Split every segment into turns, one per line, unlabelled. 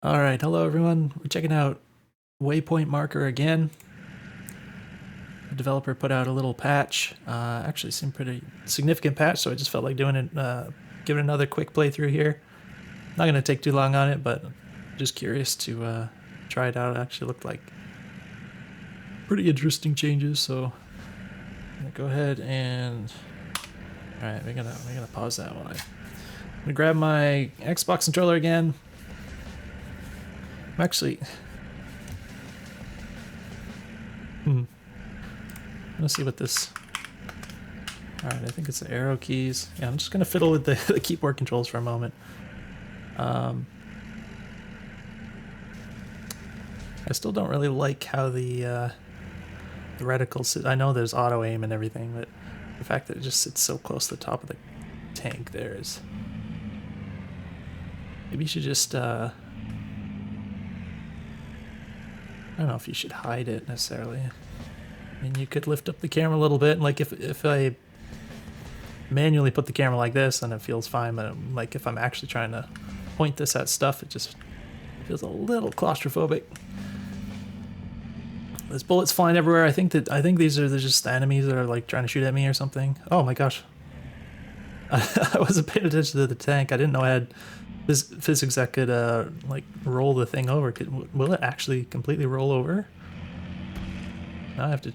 All right, hello everyone. We're checking out Waypoint Marker again. The developer put out a little patch. Actually, seemed pretty significant patch, so I just felt like doing it, giving it another quick playthrough here. Not gonna take too long on it, but just curious to try it out. It actually looked like pretty interesting changes, so I'm gonna go ahead and all right, we're gonna pause that one. I'm gonna grab my Xbox controller again. I'm actually. Let's see what this. Alright, I think it's the arrow keys. Yeah, I'm just gonna fiddle with the keyboard controls for a moment. I still don't really like how the reticles. I know there's auto aim and everything, but the fact that it just sits so close to the top of the tank there is. Maybe you should just. I don't know if you should hide it necessarily. I mean, you could lift up the camera a little bit. Like if I manually put the camera like this, then it feels fine. But like if I'm actually trying to point this at stuff, it just feels a little claustrophobic. There's bullets flying everywhere. I think these are just enemies that are like trying to shoot at me or something. Oh my gosh. I wasn't paying attention to the tank. I didn't know I had physics that could like roll the thing over. Will it actually completely roll over? Now I have to.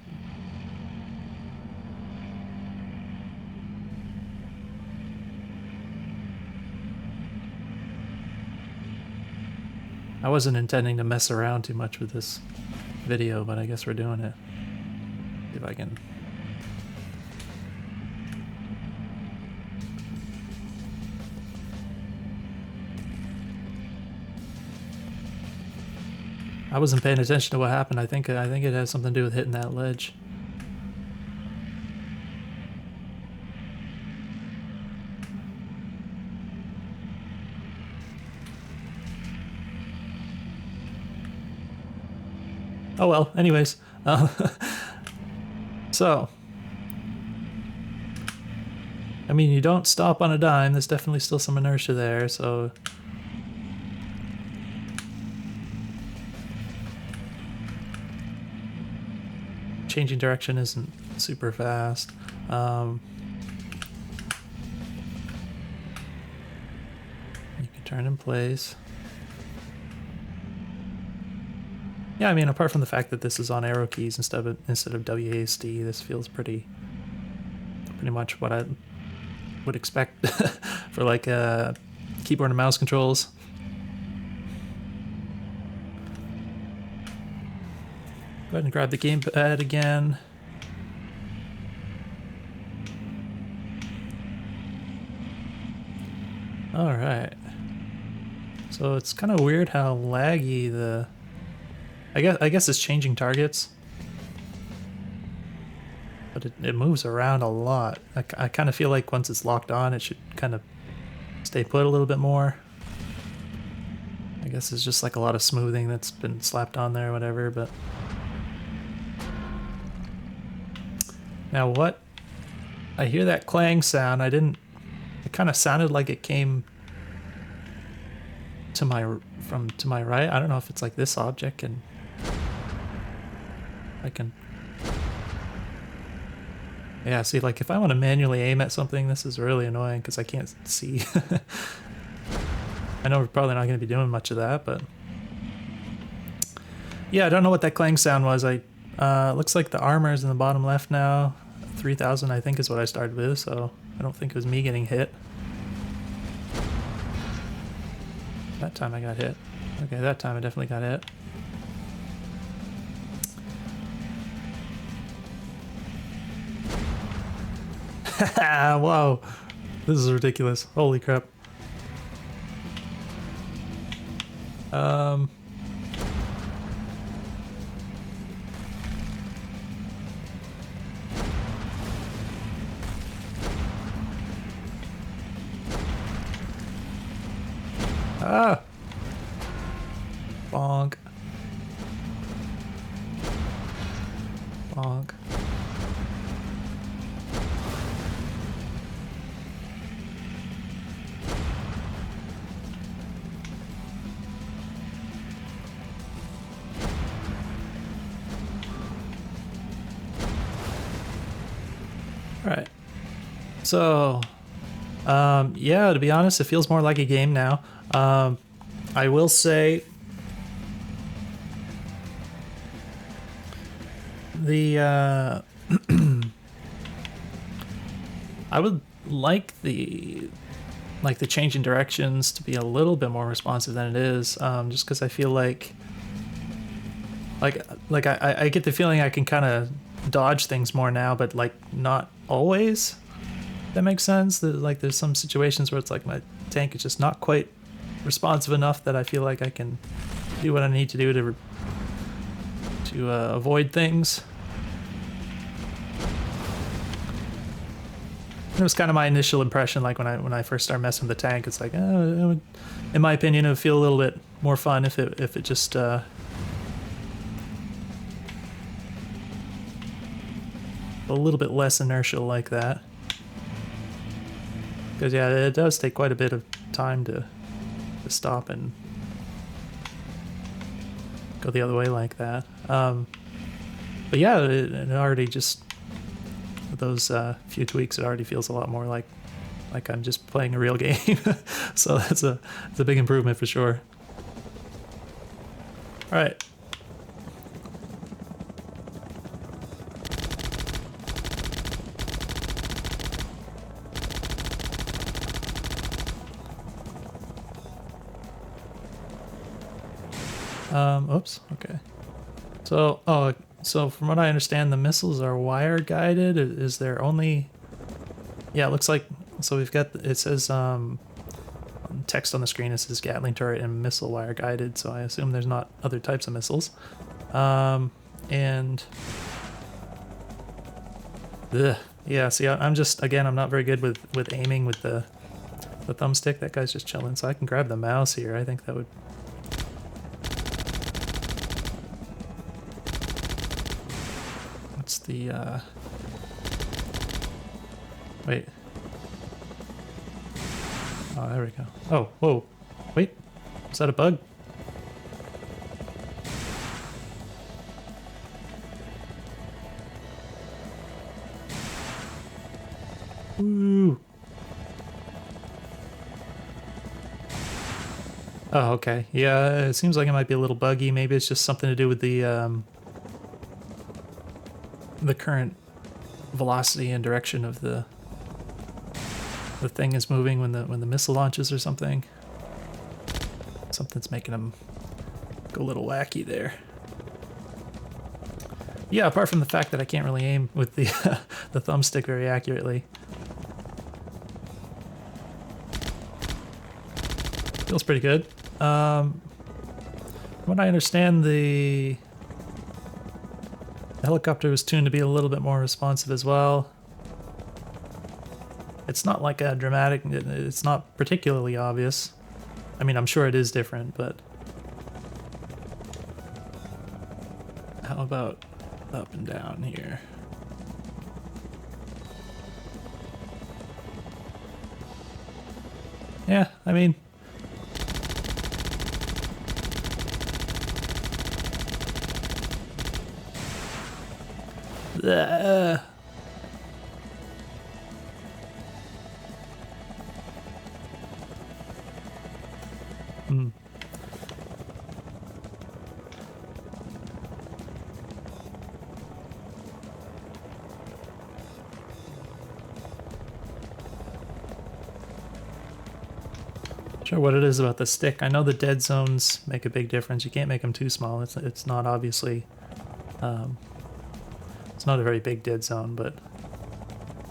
I wasn't intending to mess around too much with this video, but I guess we're doing it. See if I can. I wasn't paying attention to what happened. I think it has something to do with hitting that ledge. Oh well, anyways. So, I mean, you don't stop on a dime. There's definitely still some inertia there, so. Changing direction isn't super fast. You can turn in place. Yeah, I mean, apart from the fact that this is on arrow keys instead of WASD, this feels pretty much what I would expect for like keyboard and mouse controls. Go ahead and grab the gamepad again. All right. So it's kind of weird how laggy the. I guess it's changing targets, but it moves around a lot. I kind of feel like once it's locked on, it should kind of stay put a little bit more. I guess it's just like a lot of smoothing that's been slapped on there or whatever, but. Now what? I hear that clang sound. It kind of sounded like it came to my right. I don't know if it's like this object and I can. Yeah, see, like if I want to manually aim at something, this is really annoying because I can't see. I know we're probably not going to be doing much of that, but yeah, I don't know what that clang sound was. Looks like the armor is in the bottom left now. 3,000, I think, is what I started with, so I don't think it was me getting hit. That time I got hit. Okay, that time I definitely got hit. Whoa, this is ridiculous. Holy crap. Ah! Bonk. Bonk. So, yeah, to be honest, it feels more like a game now. I will say the I would like the change in directions to be a little bit more responsive than it is, just because I feel like I get the feeling I can kind of dodge things more now, but like not always. That makes sense. Like there's some situations where it's like my tank is just not quite responsive enough that I feel like I can do what I need to do to avoid things. It was kind of my initial impression, like when I first started messing with the tank. It's like, in my opinion, it would feel a little bit more fun if it just a little bit less inertial like that. Because yeah, it does take quite a bit of time to stop and go the other way like that. But yeah, it already just with those few tweaks, it already feels a lot more like I'm just playing a real game. So it's a big improvement for sure. All right. Oops, okay. So from what I understand, the missiles are wire guided. Is there only... Yeah, it looks like... So we've got... It says, text on the screen, it says Gatling turret and missile wire guided, so I assume there's not other types of missiles. And... Ugh. Yeah, see, I'm just... Again, I'm not very good with aiming with the thumbstick. That guy's just chilling, so I can grab the mouse here. I think that would... the wait. Oh, there we go. Oh, whoa. Wait. Is that a bug? Ooh. Oh, okay. Yeah, it seems like it might be a little buggy. Maybe it's just something to do with the current velocity and direction of the thing is moving when the missile launches or something. Something's making them go a little wacky there. Yeah, apart from the fact that I can't really aim with the the thumbstick very accurately. Feels pretty good. From what I understand, the helicopter was tuned to be a little bit more responsive as well. It's not like a dramatic, it's not particularly obvious. I mean, I'm sure it is different, but... How about up and down here? Yeah, I mean... Sure what it is about the stick. I know the dead zones make a big difference. You can't make them too small. It's not obviously... it's not a very big dead zone, but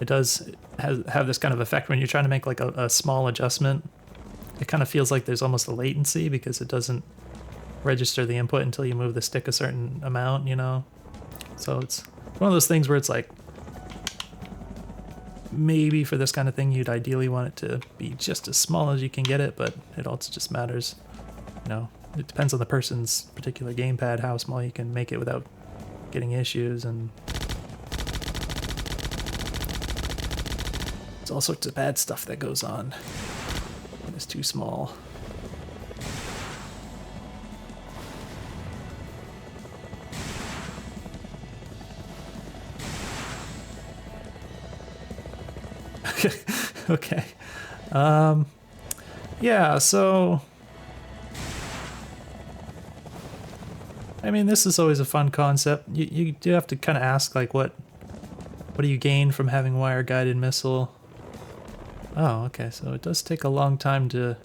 it does have this kind of effect when you're trying to make like a small adjustment. It kind of feels like there's almost a latency because it doesn't register the input until you move the stick a certain amount, you know? So it's one of those things where it's like, maybe for this kind of thing you'd ideally want it to be just as small as you can get it, but it also just matters, you know, it depends on the person's particular gamepad how small you can make it without getting issues, and there's all sorts of bad stuff that goes on when it's too small. Okay. Yeah, so I mean, this is always a fun concept. You do have to kind of ask, like, what do you gain from having wire-guided missile? Oh, okay, so it does take a long time to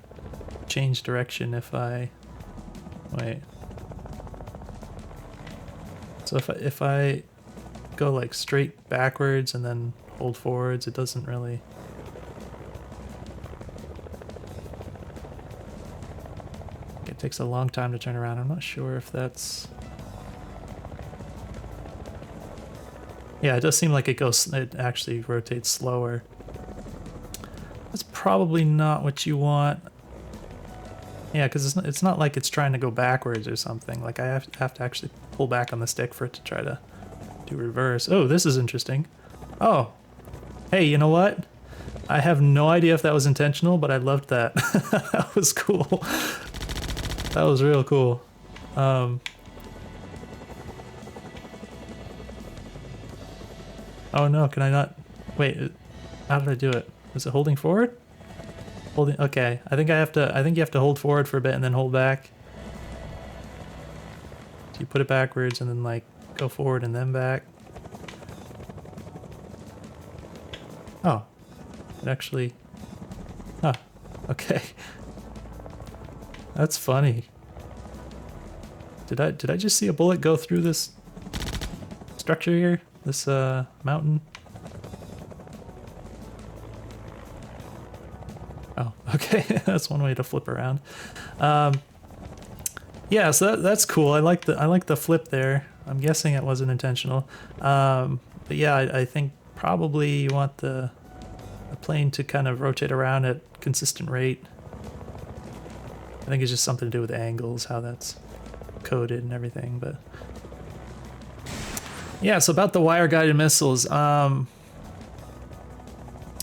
change direction if I... Wait. So if I go, like, straight backwards and then hold forwards, it doesn't really... It takes a long time to turn around. I'm not sure if that's... Yeah, it does seem like it actually rotates slower. That's probably not what you want. Yeah, because it's not like it's trying to go backwards or something. Like, I have to actually pull back on the stick for it to try to do reverse. Oh, this is interesting. Oh. Hey, you know what? I have no idea if that was intentional, but I loved that. That was cool. That was real cool. Oh no, can I not? Wait, how did I do it? Was it holding forward? Holding, okay. I think you have to hold forward for a bit and then hold back. So you put it backwards and then like go forward and then back. Oh. It actually... Huh. Okay. That's funny. Did I just see a bullet go through this structure here? This mountain? Oh, okay. That's one way to flip around. Yeah, so that's cool. I like the flip there. I'm guessing it wasn't intentional. But yeah, I think probably you want the plane to kind of rotate around at consistent rate. I think it's just something to do with angles, how that's coded and everything, but yeah, so about the wire-guided missiles,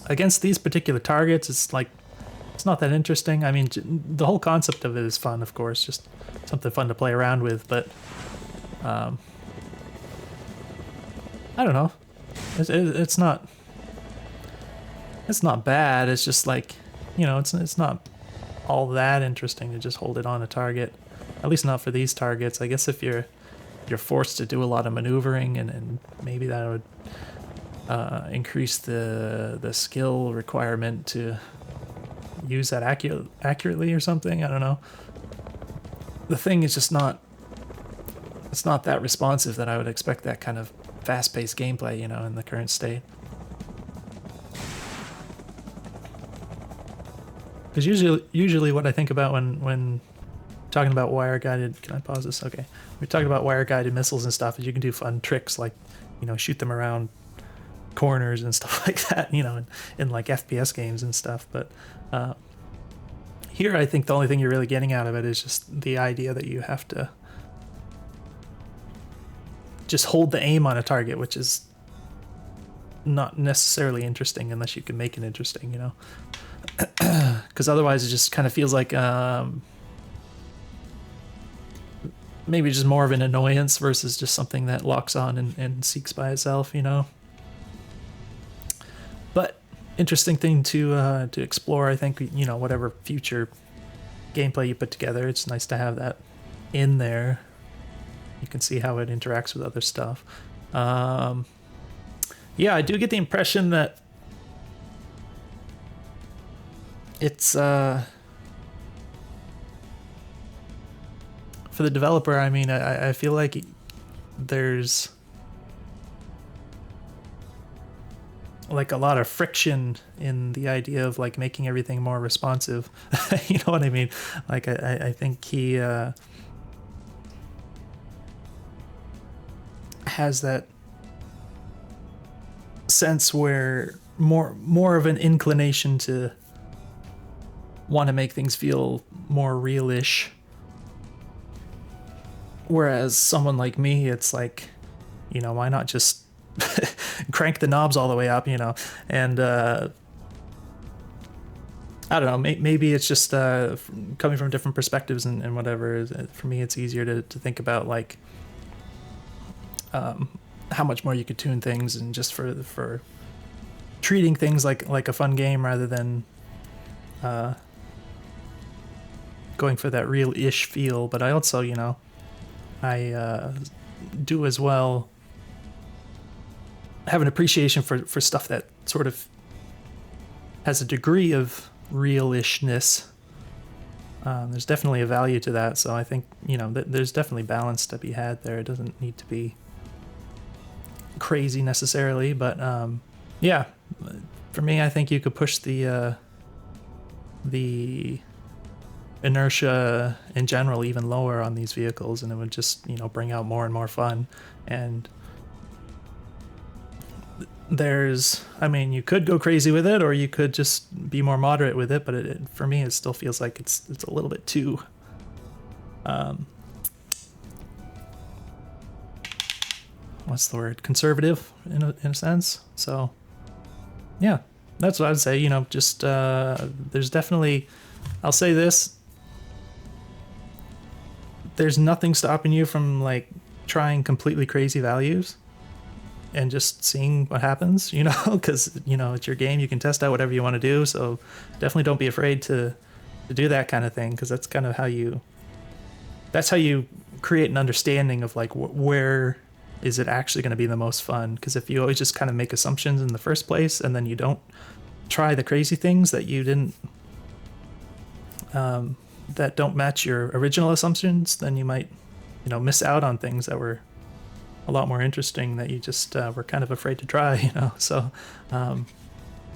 against these particular targets, it's not that interesting. I mean, the whole concept of it is fun, of course, just something fun to play around with, but I don't know. It's not bad. It's just like, you know, it's not all that interesting to just hold it on a target. At least not for these targets. I guess if you're forced to do a lot of maneuvering and maybe that would increase the skill requirement to use that accurately or something. I don't know. The thing is just it's not that responsive that I would expect that kind of fast-paced gameplay, you know, in the current state. Because usually what I think about when talking about wire-guided... Can I pause this? Okay. We're talking about wire-guided missiles and stuff, is you can do fun tricks like, you know, shoot them around corners and stuff like that, you know, in like FPS games and stuff. But here I think the only thing you're really getting out of it is just the idea that you have to just hold the aim on a target, which is not necessarily interesting unless you can make it interesting, you know. Because otherwise it just kind of feels like maybe just more of an annoyance versus just something that locks on and seeks by itself, you know. But interesting thing to explore. I think, you know, whatever future gameplay you put together, it's nice to have that in there. You can see how it interacts with other stuff. Yeah, I do get the impression that it's for the developer. I mean, I feel like there's like a lot of friction in the idea of like making everything more responsive. You know what I mean? Like I think he has that sense where more of an inclination to want to make things feel more real-ish, whereas someone like me, it's like, you know, why not just crank the knobs all the way up, you know? And I don't know, maybe it's just coming from different perspectives and whatever. For me, it's easier to think about like how much more you could tune things, and just for treating things like a fun game rather than going for that real-ish feel. But I also, you know, I do as well have an appreciation for stuff that sort of has a degree of real-ishness. There's definitely a value to that, so I think, you know, there's definitely balance to be had there. It doesn't need to be crazy necessarily, but yeah, for me, I think you could push the inertia in general even lower on these vehicles, and it would just, you know, bring out more and more fun. And there's, I mean, you could go crazy with it, or you could just be more moderate with it, but for me, it still feels like it's a little bit too what's the word, conservative in a sense. So yeah, that's what I'd say. You know, just there's definitely, I'll say this, there's nothing stopping you from like trying completely crazy values and just seeing what happens, you know, because, you know, it's your game. You can test out whatever you want to do. So definitely don't be afraid to do that kind of thing, because that's kind of how you create an understanding of like where is it actually going to be the most fun. Because if you always just kind of make assumptions in the first place and then you don't try the crazy things that you didn't that don't match your original assumptions, then you might, you know, miss out on things that were a lot more interesting that you just were kind of afraid to try, you know. So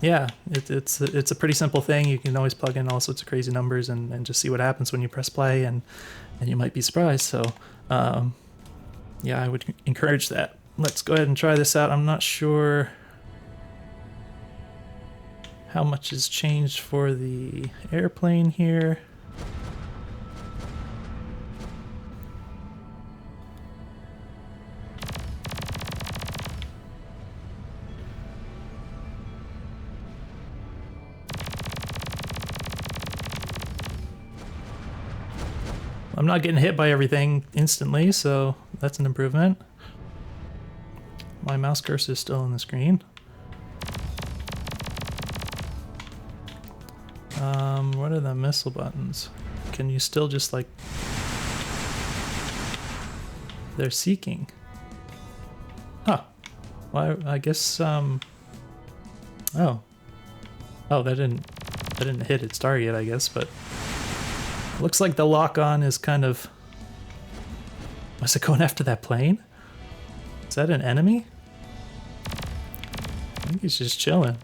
yeah, it's a pretty simple thing. You can always plug in all sorts of crazy numbers and just see what happens when you press play, and you might be surprised. So yeah, I would encourage that. Let's go ahead and try this out. I'm not sure how much has changed for the airplane here. I'm not getting hit by everything instantly, so that's an improvement. My mouse cursor is still on the screen. What are the missile buttons? Can you still just like... They're seeking. Huh. Well, I guess, Oh. Oh, that didn't hit its target, I guess, but... Looks like the lock-on is kind of... Was it going after that plane? Is that an enemy? I think he's just chilling.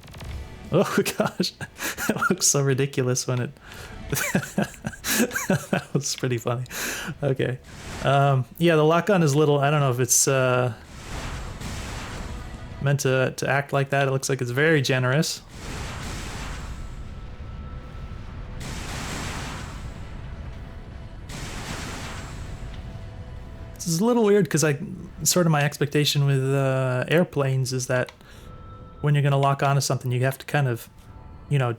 Oh gosh, that looks so ridiculous when it... That was pretty funny. Okay. Yeah, the lock-on is little... I don't know if it's meant to act like that. It looks like it's very generous. This is a little weird because sort of my expectation with airplanes is that when you're going to lock onto something, you have to kind of, you know,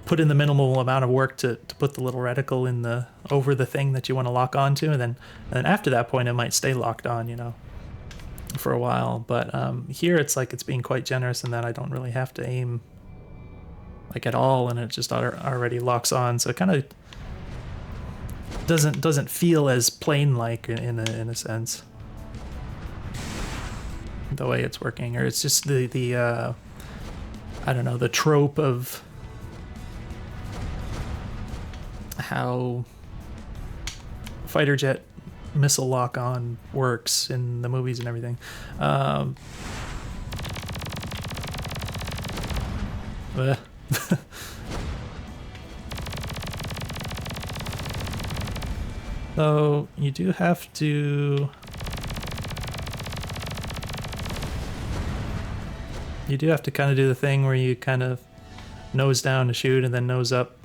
put in the minimal amount of work to put the little reticle in over the thing that you want to lock onto, and then after that point it might stay locked on, you know, for a while. But here it's like it's being quite generous in that I don't really have to aim like at all, and it just already locks on. So it kind of doesn't feel as plane-like in a sense, the way it's working. Or it's just the I don't know, the trope of how fighter jet missile lock-on works in the movies and everything. So you do have to... You do have to kind of do the thing where you kind of nose down to shoot and then nose up.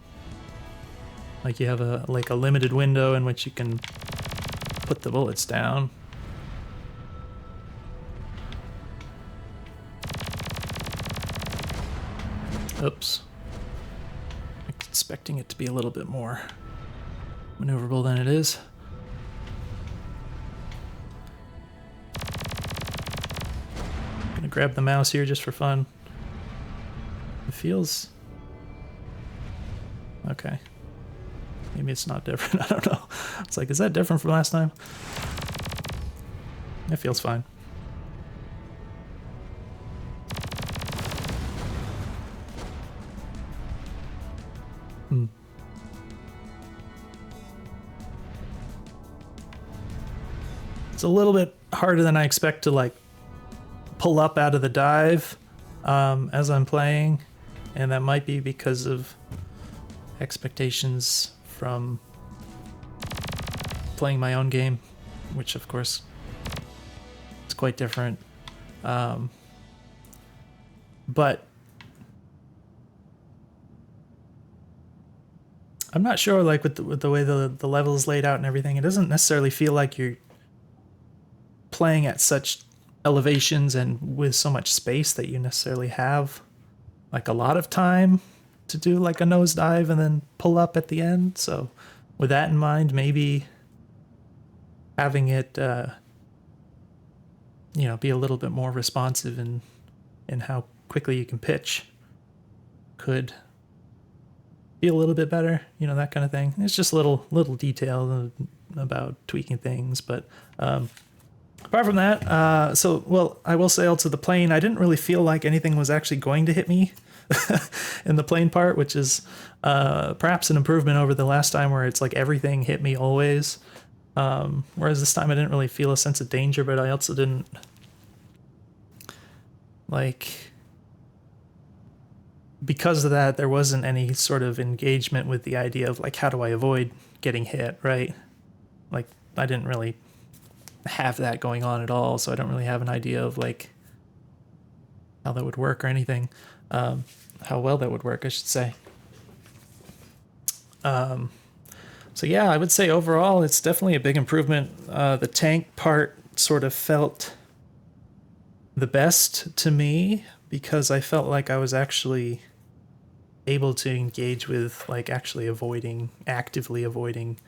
Like you have a limited window in which you can put the bullets down. Oops. Expecting it to be a little bit more maneuverable than it is. I'm gonna grab the mouse here just for fun. It feels... Okay. Maybe it's not different. I don't know. It's like, is that different from last time? It feels fine. It's a little bit harder than I expect to like pull up out of the dive as I'm playing, and that might be because of expectations from playing my own game, which of course is quite different. But I'm not sure, like with the way the level is laid out and everything, it doesn't necessarily feel like you're playing at such elevations and with so much space that you necessarily have like a lot of time to do like a nosedive and then pull up at the end. So with that in mind, maybe having it you know, be a little bit more responsive in how quickly you can pitch could be a little bit better, you know, that kind of thing. It's just little detail about tweaking things, but apart from that, so, well, I will say also the plane, I didn't really feel like anything was actually going to hit me in the plane part, which is perhaps an improvement over the last time where it's like everything hit me always. Whereas this time I didn't really feel a sense of danger, but I also didn't like, because of that, there wasn't any sort of engagement with the idea of like, how do I avoid getting hit, right? Like, I didn't really have that going on at all, so I don't really have an idea of like how that would work or anything, how well that would work, I should say. So yeah, I would say overall it's definitely a big improvement. The tank part sort of felt the best to me because I felt like I was actually able to engage with like actually actively avoiding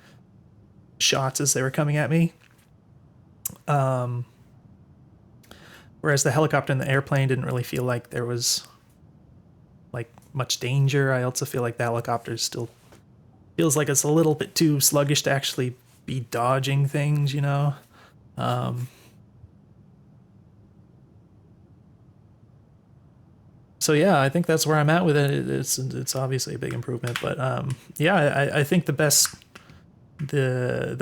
shots as they were coming at me. Whereas the helicopter and the airplane didn't really feel like there was like much danger. I also feel like the helicopter still feels like it's a little bit too sluggish to actually be dodging things, you know? So yeah, I think that's where I'm at with it. It's obviously a big improvement, but yeah, I think the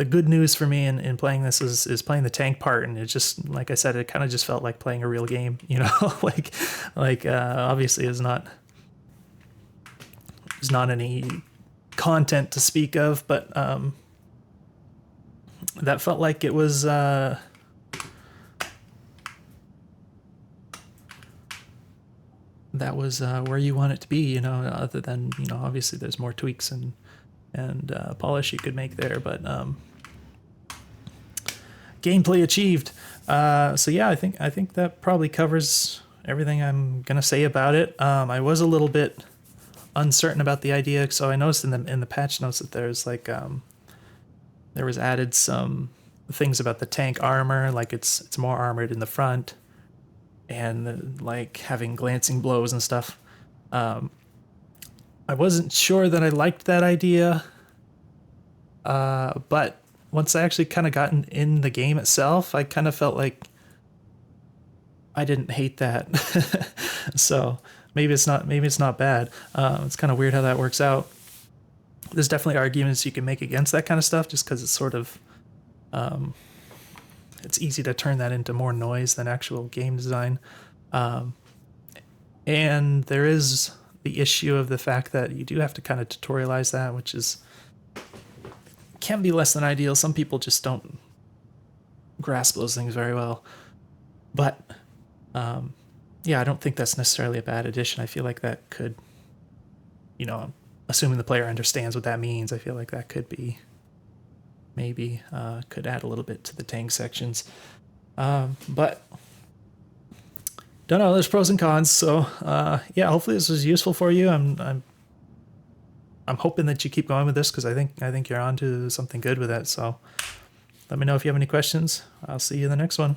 good news for me in playing this is playing the tank part, and it just, like I said, it kind of just felt like playing a real game, you know? like obviously there's not any content to speak of, but that felt like it was that was where you want it to be, you know, other than, you know, obviously there's more tweaks and polish you could make there, but gameplay achieved. So yeah, I think that probably covers everything I'm gonna say about it. I was a little bit uncertain about the idea, so I noticed in the patch notes that there's like there was added some things about the tank armor, like it's more armored in the front, and like having glancing blows and stuff. I wasn't sure that I liked that idea, but once I actually kind of got in the game itself, I kind of felt like I didn't hate that. So maybe it's not bad. It's kind of weird how that works out. There's definitely arguments you can make against that kind of stuff, just because it's sort of it's easy to turn that into more noise than actual game design. And there is the issue of the fact that you do have to kind of tutorialize that, which can be less than ideal. Some people just don't grasp those things very well. But yeah, I don't think that's necessarily a bad addition. I feel like that could, you know, assuming the player understands what that means, I feel like that could be maybe could add a little bit to the tank sections. But don't know, there's pros and cons. So yeah, hopefully this was useful for you. I'm hoping that you keep going with this, because I think you're on to something good with it. So let me know if you have any questions. I'll see you in the next one.